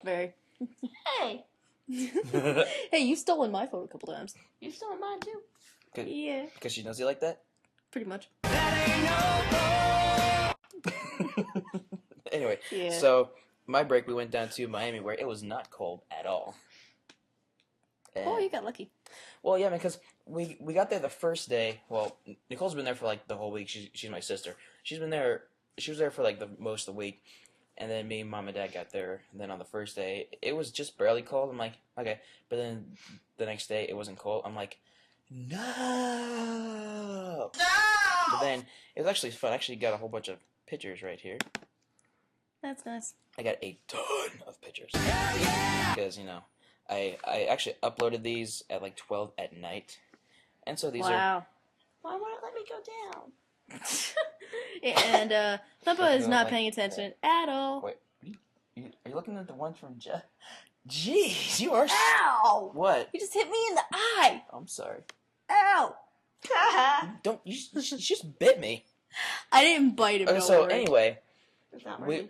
Very. Hey, Hey, you've stolen my phone a couple times. you stole mine too. Yeah, Because she knows you like that? pretty much. Anyway, Yeah. so my break, we went down to Miami where it was not cold at all. Oh, you got lucky. Well, yeah, because we got there the first day. Well, Nicole's been there for like the whole week. She's my sister. She was there for like the most of the week, and then me, mom, and dad got there. And then on the first day, it was just barely cold. I'm like, okay, but then the next day it wasn't cold. I'm like, no. But then it was actually fun. I actually got a whole bunch of pictures right here. That's nice. I got a ton of pictures because I actually uploaded these at like 12 at night, and so these are. Wow. Why won't it let me go down? And Thumpa is Go not like paying attention at all. Wait, are you looking at the ones from Jeff? Jeez, you are. Ow! What? You just hit me in the eye. I'm sorry. Ow! Don't you just bit me. I didn't bite him. Okay, Don't so worry. anyway, It's not we working.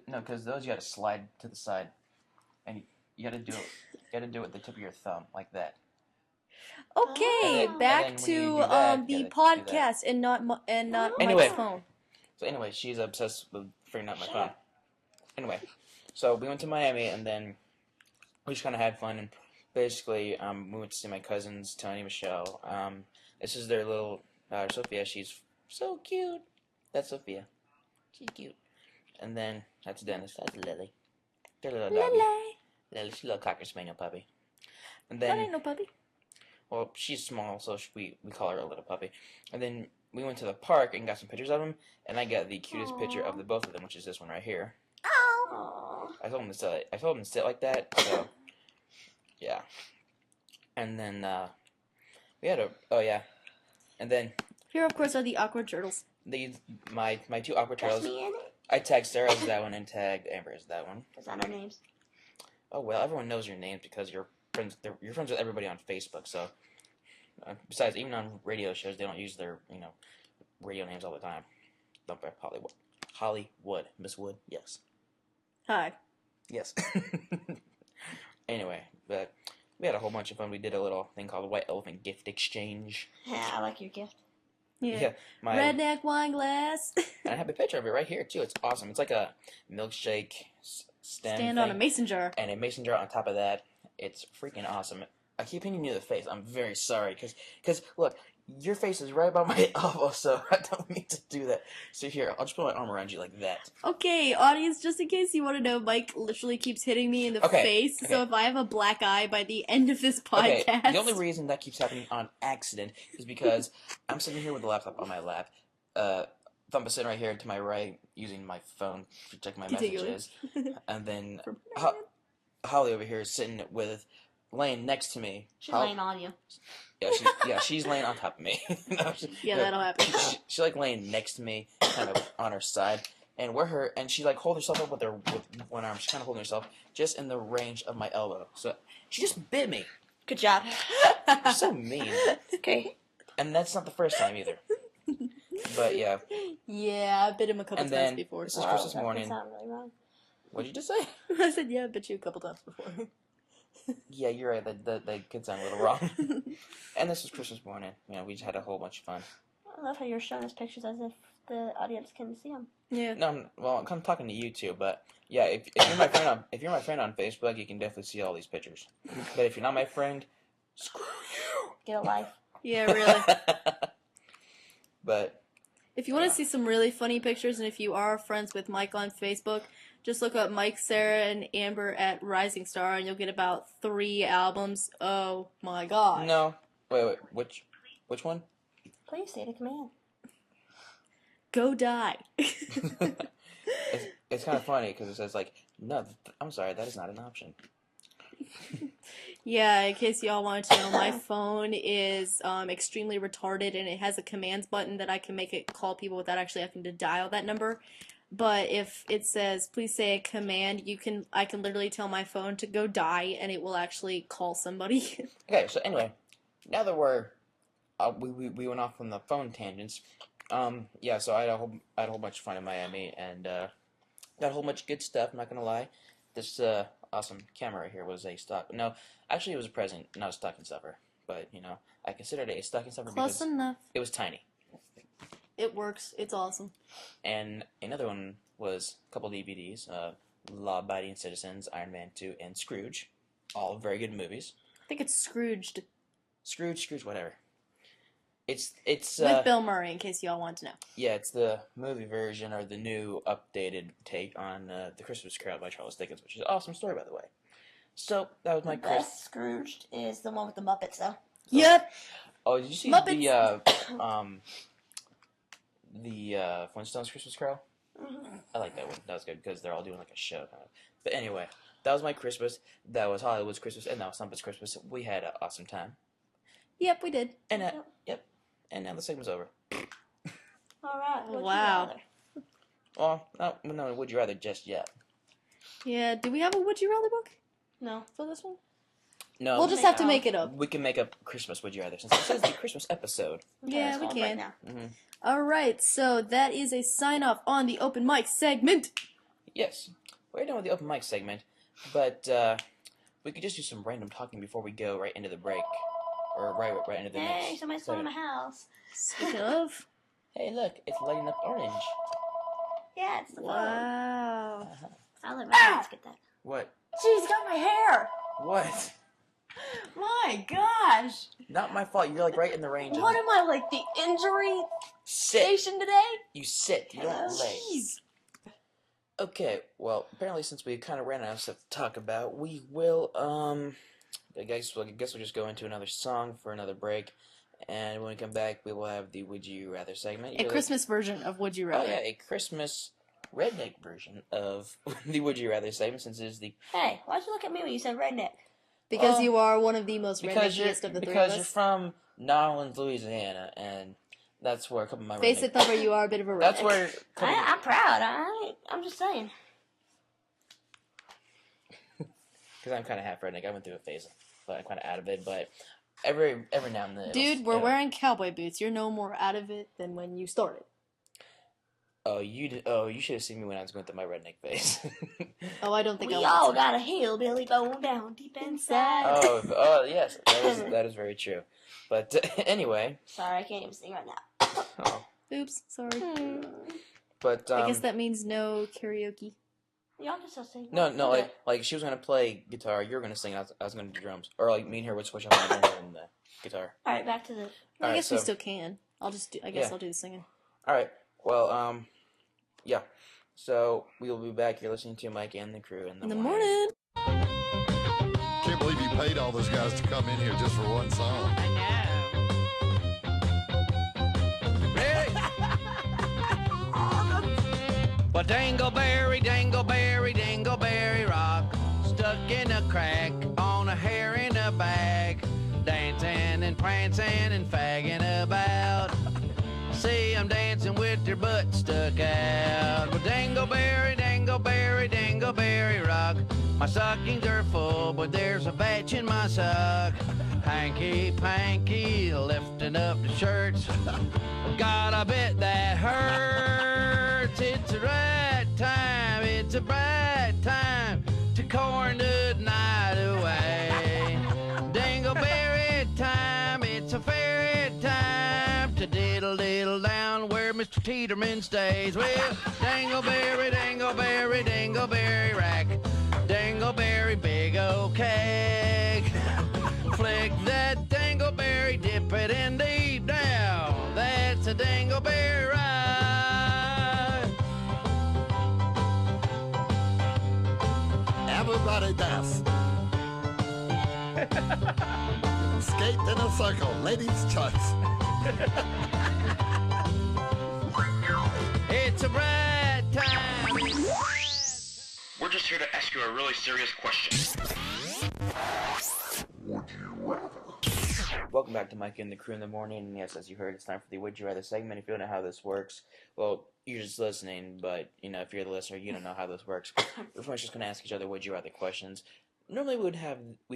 no, because those you got to slide to the side, and you got to do it. You got to do it with the tip of your thumb like that. Okay, And then- back and then when you to do that, the you gotta do podcast and not Anyway. Mike's phone. So anyway, she's obsessed with figuring out my Shut phone. up. Anyway, so we went to Miami, and then we just kind of had fun, and basically, we went to see my cousins, Tony, Michelle. This is their little daughter, Sophia. She's so cute. That's Sophia. She's cute. And then, that's Dennis. That's Lily. Their little doggy. Lily, she's a little Cocker Spaniel puppy. And That then, ain't no puppy. well, she's small, so we call her a little puppy. And then we went to the park and got some pictures of them, and I got the cutest picture of the both of them, which is this one right here. Aww. I told him to sit like that. So yeah. And then we had and then Here, of course, are the awkward turtles. my two aqua That's turtles. me in it? I tagged Sarah as that one and tagged Amber as that one. Is that our names? Oh well, everyone knows your names because you're friends. You're friends with everybody on Facebook. So besides, even on radio shows, they don't use their radio names all the time. Don't rep Hollywood, Miss Wood. Yes. Hi. Yes. Anyway, but we had a whole bunch of fun. We did a little thing called the White Elephant Gift Exchange. Yeah, I like your gift. Yeah. My Redneck wine glass. and I have a picture of it right here too. It's awesome. It's like a milkshake stand on a thing, mason jar. and a mason jar on top of that. It's freaking awesome. I keep hitting you in the face. I'm very sorry because look, your face is right about my elbow, so I don't mean to do that. So here, I'll just put my arm around you like that. Okay, audience, just in case you want to know, Mike literally keeps hitting me in the Okay, face, so okay. if I have a black eye by the end of this podcast... Okay, the only reason that keeps happening on accident is because I'm sitting here with the laptop on my lap. Thumba sitting right here to my right, using my phone to check my Continuing. messages, and then Holly over here is sitting laying next to me. She's laying on you. She's laying on top of me. Yeah, that'll happen. She's like laying next to me, kind of on her side, and she like holds herself up with one arm. She's kind of holding herself just in the range of my elbow. So she just bit me. Good job. You're so mean. Okay. And that's not the first time either. But yeah. Yeah, I bit him a couple And times then before. this is Christmas that morning. sound really wrong. What'd you just say? I said, yeah, I bit you a couple times before. Yeah, you're right. That could sound a little wrong. And this was Christmas morning. We just had a whole bunch of fun. I love how you're showing us pictures as if the audience can see them. Yeah. No, I'm kind of talking to you too, but yeah, if you're my friend on Facebook, you can definitely see all these pictures. But if you're not my friend, screw you. Get a life. Yeah, really. But If you want to see some really funny pictures, and if you are friends with Mike on Facebook, just look up Mike, Sarah, and Amber at Rising Star, and you'll get about 3 albums. Oh my god. no, wait, which one? Please say the command. Go die. It's kind of funny because it says like, no, I'm sorry, that is not an option. Yeah, in case y'all wanted to know, my phone is extremely retarded, and it has a commands button that I can make it call people without actually having to dial that number. But if it says, please say a command, I can literally tell my phone to go die, and it will actually call somebody. Okay, so anyway, now that we went off on the phone tangents, yeah, so I had a whole bunch of fun in Miami, and got a whole bunch of good stuff. I'm not gonna lie. This awesome camera right here was a stock. No, actually, it was a present, not a stocking stuffer. But I considered it a stocking stuffer Close because enough. it was tiny. It works. It's awesome. And another one was a couple DVDs: Law Abiding Citizens, Iron Man 2, and Scrooge. All very good movies. I think it's Scrooged Scrooge, whatever. It's with Bill Murray, in case y'all want to know. Yeah, it's the movie version or the new updated take on The Christmas Carol by Charles Dickens, which is an awesome story, by the way. So, that was my The best Scrooged is the one with the Muppets, though. Yep. Oh, did you see Muppets. the Flintstones Christmas Carol? Mm-hmm. I like that one. That was good because they're all doing like a show kind of. But anyway, that was my Christmas. That was Hollywood's Christmas, and that was Muppets Christmas. We had an awesome time. Yep, we did. And yep. And now the segment's over. All right. Wow. Well, no, would you rather just yet? Yeah, do we have a Would You Rather book No. for this one? No. We'll just have to make it up. We can make up Christmas Would You Rather since this is the Christmas episode. Yeah, we Right can. now. Mm-hmm. Alright, so that is a sign off on the open mic segment. Yes, we're done with the open mic segment, but we could just do some random talking before we go right into the break, or right into the Hey, next. somebody's coming to my house. Speaking of, Hey, look, it's lighting up orange. Yeah, it's the phone. wow. I'll let my parents get that. What? She's got my hair. What? My gosh. Not my fault. You're like right in the range. What am I, like the injury Sit. station today? You sit. You don't lay. Jeez. Okay. Well, apparently, since we kind of ran out of stuff to talk about, we will. I guess we'll just go into another song for another break, and when we come back, we will have the Would You Rather segment. A Christmas version of Would You Oh Rather. yeah, a Christmas redneck version of the Would You Rather segment, since it is the Hey, why'd you look at me when you said redneck? Because Well, you are one of the most because you're redneckiest of the three of because you're us. from New Orleans, Louisiana, and that's where a couple of my Face redneck- it, Thumper, you are a bit of a redneck. That's where a couple I'm proud. I'm just saying. because I'm kind of half redneck. I went through a phase, but I'm kind of out of it. But every now and then, Dude, we're wearing cowboy boots. You're no more out of it than when you started. Oh, you should have seen me when I was going through my redneck phase. Oh, I don't think We I all want got a hillbilly going down deep inside. oh, yes, that is very true. But anyway, Sorry, I can't even sing right now. oh, to. Oops, sorry. but I guess that means no karaoke. Y'all can still sing. no, Okay. like she was gonna play guitar, you were gonna sing, I was gonna do drums, or like me and her would switch up on the drums and the guitar. All right, back to the. I Alright, guess we so- still can. I guess Yeah. I'll do the singing. All right, well, yeah. So we will be back. You're listening to Mike and the crew in In the morning. Can't believe you paid all those guys to come in here just for one song. Well, dingleberry, dingleberry, dingleberry rock, stuck in a crack on a hair in a bag, dancing and prancing and fagging about. See, I'm dancing with your butt stuck out. Well, dingleberry, dingleberry, dingleberry rock, my stockings are full, but there's a batch in my sock. Hanky panky, lifting up the shirts. God, I bet that hurts. It's a right time, it's a bright time to corn the night away. Dingleberry time, it's a fairy time to diddle diddle down where Mr. Teeterman stays. Well, dingleberry, dingleberry, dingleberry rack, dingleberry big old keg. Flick that dingleberry, dip it in deep down. That's a dingleberry ride. Everybody dance. Skate in a circle, ladies' choice. It's a right time. We're just here to ask you a really serious question. Welcome back to Mike and the crew in the morning. And yes, as you heard, it's time for the Would You Rather segment. If you don't know how this works, well, you're just listening, but if you're the listener, you don't know how this works. We're pretty much just going to ask each other Would You Rather questions. Normally we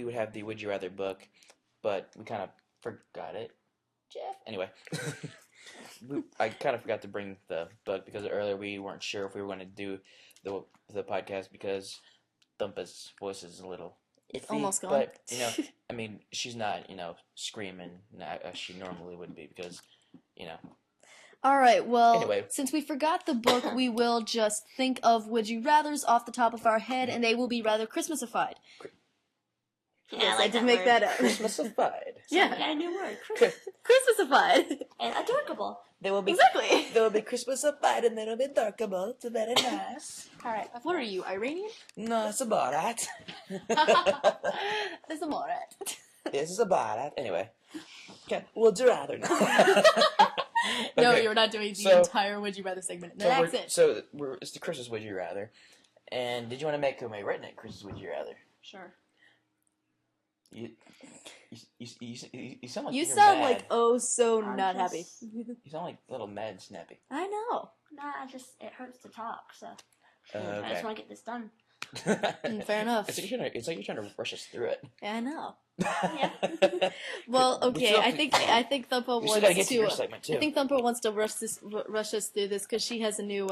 would have the Would You Rather book, but we kind of forgot it. Jeff. Anyway, I kind of forgot to bring the book because earlier we weren't sure if we were going to do the podcast because Thumpa's voice is a little It's iffy, almost gone. But I mean, she's not screaming as she normally would be because All right, well, Anyway. since we forgot the book, we will just think of Would You Rathers off the top of our head, and they will be rather Christmasified. Yeah, I did make that up. Christmasified. Yeah. I got a new word. Christmasified. And adorable. There will be Exactly. there will be Christmasified and then it'll be darkable. It's very nice. Alright. What are you, Iranian? No, it's about that. This is alright. This is about that. Anyway, okay. Would you rather? No, Okay, you're not doing the so- entire Would You Rather segment. So That's it. it's the Christmas Would You Rather. And did you want to make a redneck Christmas Would You Rather? Sure. You sound like You you're sound mad. like oh so I'm not just- happy. You sound like a little mad and snappy. I know. Nah, it hurts to talk, so I Okay. just want to get this done. Fair enough. It's like you're trying to rush us through it. Yeah, I know. Yeah. Well, We okay. still I have think Thumper We wants still gotta get to your to. segment too. I think Thumper wants to rush us through this because she has a new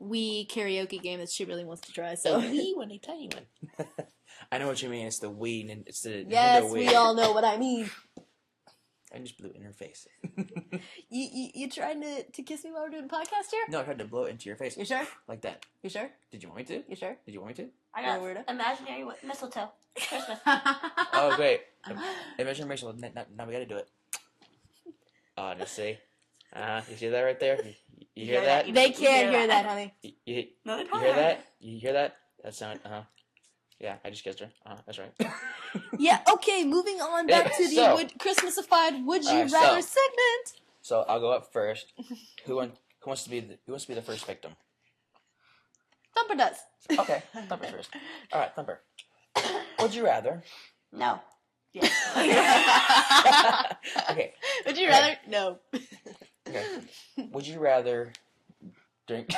Wii karaoke game that she really wants to try. So the wee one, a tiny one. I know what you mean. It's the Wii, and it's the yes, Nintendo Wii. we all know what I mean. I just blew it in her face. You trying to kiss me while we're doing a podcast here? No, I tried to blow it into your face. You sure? Like that. You sure? Did you want me to? You sure? Did you want me to? I You're a got weirdo. imaginary mistletoe. Christmas. Oh, great. Imagine Rachel. Now we gotta do it. Honestly. You see that right there? You hear that? They can't hear that, honey. You No, they hear probably that? You hear that? That sound, Yeah, I just kissed her. That's right. Yeah. Okay. Moving on back to the So- Christmasified Would You Alright, Rather so- segment. So I'll go up first. Who wants to be the first victim? Thumper does. Okay, Thumper first. All right, Thumper. Would you rather? No. Okay. Would you Alright. rather? No. Okay. Would you rather drink?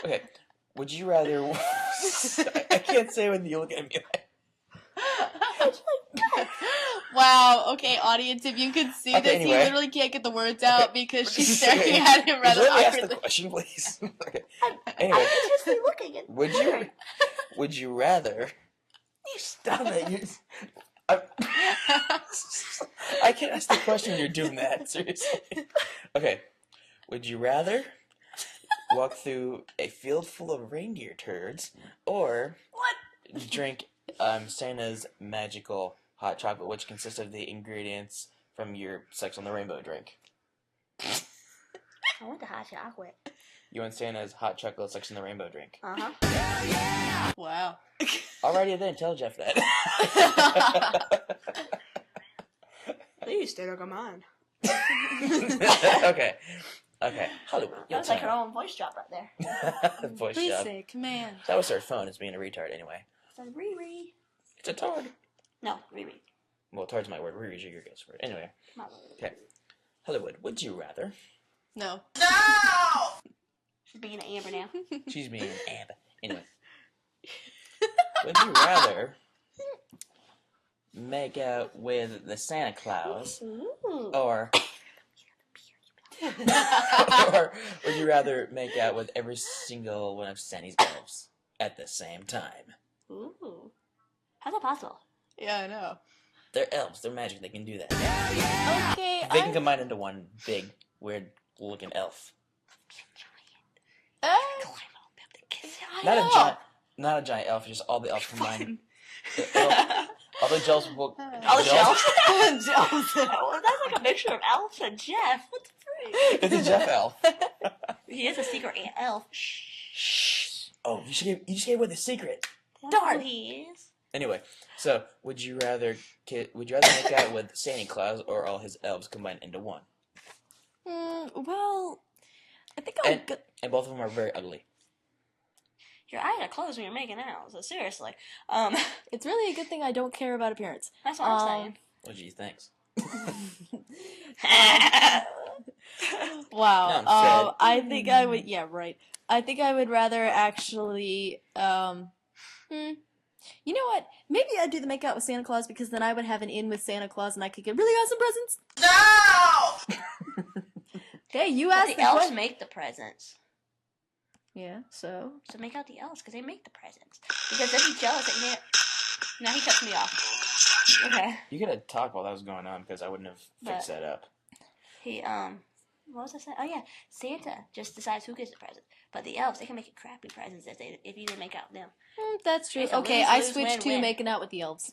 Okay. Would you rather? I can't say when you look at me. Wow. Okay, audience, if you could see Okay, this, he anyway. literally can't get the words out because she's Okay. staring at him rather Just let me ask the awkwardly. question, please. Okay. Anyway, I'm just looking at would you rather? You stop it. I can't ask the question when you're doing that. Seriously. Okay. Would you rather walk through a field full of reindeer turds or drink Santa's magical hot chocolate, which consists of the ingredients from your Sex on the Rainbow drink? I want the hot chocolate. You want Santa's hot chocolate Sex on the Rainbow drink? Uh-huh. Wow. Alrighty then, tell Jeff that. Please stay on mine. Okay. Hollywood, That your was like her turn. own voice drop right there. Voice Please job. say command. That was her phone. It's being a retard anyway. Said Riri. It's a tard. No, Riri. Well, tard's my word. Riri's your guess word. Anyway. My word. Okay. Hollywood, would you rather? No. She's being an Amber now. She's being an ab. Anyway. Would you rather make out with the Santa Claus Ooh. or or would you rather make out with every single one of Santa's elves at the same time? Ooh. How's that possible? Yeah, I know. They're elves. They're magic. They can do that. Okay, They can combine into one big, weird-looking elf. Not a giant elf. Just all the elves combined. All the elves will. All the Jells? Jells. Well, that's like a mixture of Elf and Jeff. What the freak? It's a Jeff elf. He is a secret elf. Shh. Oh, you just gave away the secret. Darn. He is. Anyway, so would you rather make out with Santa Claus or all his elves combined into one? Well, I think I would go. And both of them are very ugly. Your eyes are closed when you're making out. So seriously, It's really a good thing I don't care about appearance. that's what I'm What do you think? saying. Wow. No, I'm sad. I think I would. Yeah, right. I think I would rather actually. You know what? Maybe I'd do the make out with Santa Claus because then I would have an in with Santa Claus and I could get really awesome presents. No. Okay, you But asked the the elves question. make the presents. Yeah, so? So make out the elves, because they make the presents. Because they'd be jealous that you can't... Now he cuts me off. Okay. You could have talked while that was going on because I wouldn't have fixed that up. He, what was I saying? Oh, yeah. Santa just decides who gets the present. But the elves, they can make it crappy presents if you didn't make out with them. That's true. It's a Okay, lose, I lose, switched win, to win. making out with the elves.